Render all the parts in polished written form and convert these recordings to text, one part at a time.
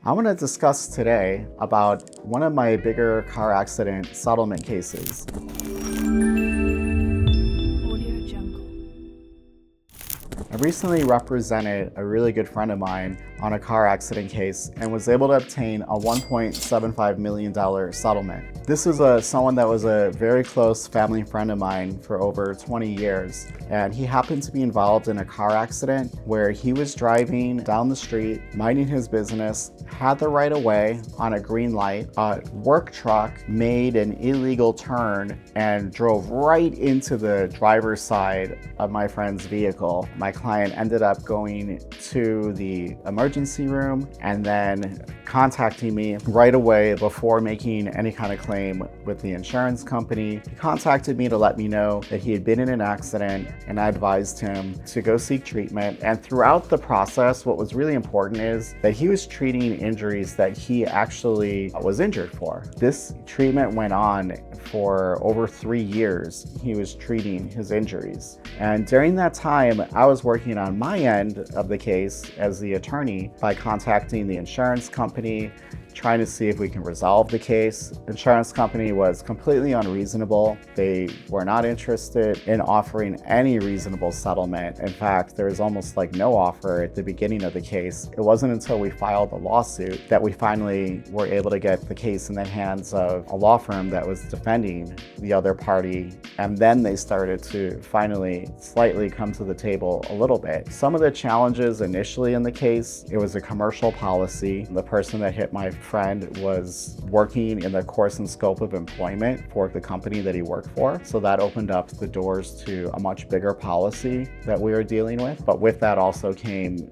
I want to discuss today about one of my bigger car accident settlement cases. I recently represented a really good friend of mine on a car accident case and was able to obtain a $1.75 million settlement. This is someone that was a very close family friend of mine for over 20 years, and he happened to be involved in a car accident where he was driving down the street, minding his business, had the right of way on a green light. A work truck made an illegal turn and drove right into the driver's side of my friend's vehicle. My client ended up going to the emergency room and then contacting me right away before making any kind of claim with the insurance company. He contacted me to let me know that he had been in an accident, and I advised him to go seek treatment. And throughout the process, what was really important is that he was treating injuries that he actually was injured for. This treatment went on for over 3 years. He was treating his injuries. And during that time, I was working on my end of the case as the attorney by contacting the insurance company, trying to see if we can resolve the case. The insurance company was completely unreasonable. They were not interested in offering any reasonable settlement. In fact, there was almost like no offer at the beginning of the case. It wasn't until we filed the lawsuit that we finally were able to get the case in the hands of a law firm that was defending the other party. And then they started to finally slightly come to the table a little bit. Some of the challenges initially in the case, it was a commercial policy. The person that hit my friend was working in the course and scope of employment for the company that he worked for. So that opened up the doors to a much bigger policy that we were dealing with. But with that also came,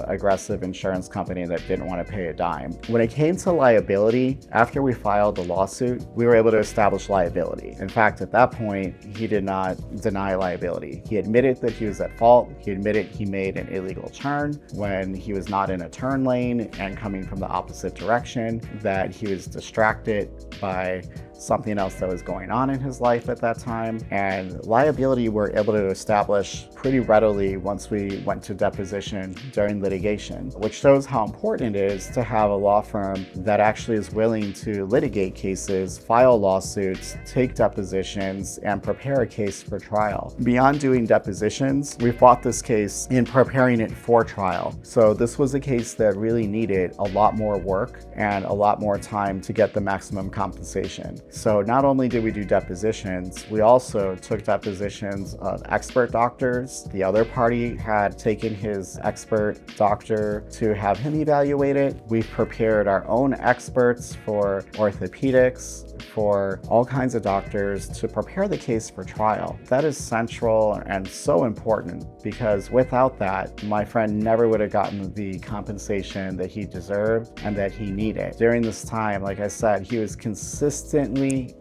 aggressive insurance company that didn't want to pay a dime. When it came to liability, after we filed the lawsuit, we were able to establish liability. In fact, at that point, he did not deny liability. He admitted that he was at fault. He admitted he made an illegal turn when he was not in a turn lane and coming from the opposite direction, that he was distracted by something else that was going on in his life at that time. And liability we're able to establish pretty readily once we went to deposition during litigation, which shows how important it is to have a law firm that actually is willing to litigate cases, file lawsuits, take depositions, and prepare a case for trial. Beyond doing depositions, we fought this case in preparing it for trial. So this was a case that really needed a lot more work and a lot more time to get the maximum compensation. So not only did we do depositions, we also took depositions of expert doctors. The other party had taken his expert doctor to have him evaluated. We've prepared our own experts for orthopedics, for all kinds of doctors to prepare the case for trial. That is central and so important, because without that, my friend never would have gotten the compensation that he deserved and that he needed. During this time, like I said, he was consistently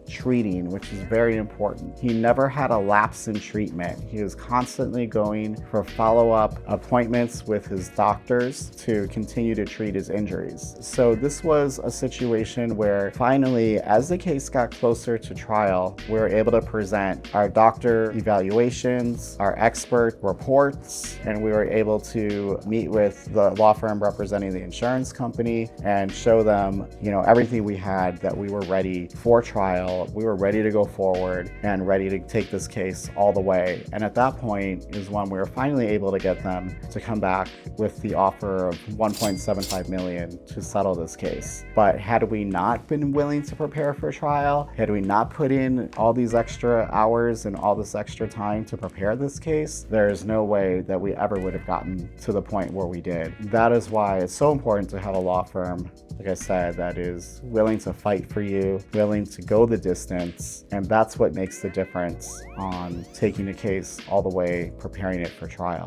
treating, which is very important. He never had a lapse in treatment. He was constantly going for follow-up appointments with his doctors to continue to treat his injuries. So this was a situation where finally, as the case got closer to trial, we were able to present our doctor evaluations, our expert reports, and we were able to meet with the law firm representing the insurance company and show them, everything we had, that we were ready for trial. We were ready to go forward and ready to take this case all the way. And at that point is when we were finally able to get them to come back with the offer of $1.75 million to settle this case. But had we not been willing to prepare for trial, had we not put in all these extra hours and all this extra time to prepare this case, there is no way that we ever would have gotten to the point where we did. That is why it's so important to have a law firm, like I said, that is willing to fight for you, willing to go the distance, and that's what makes the difference on taking a case all the way, preparing it for trial.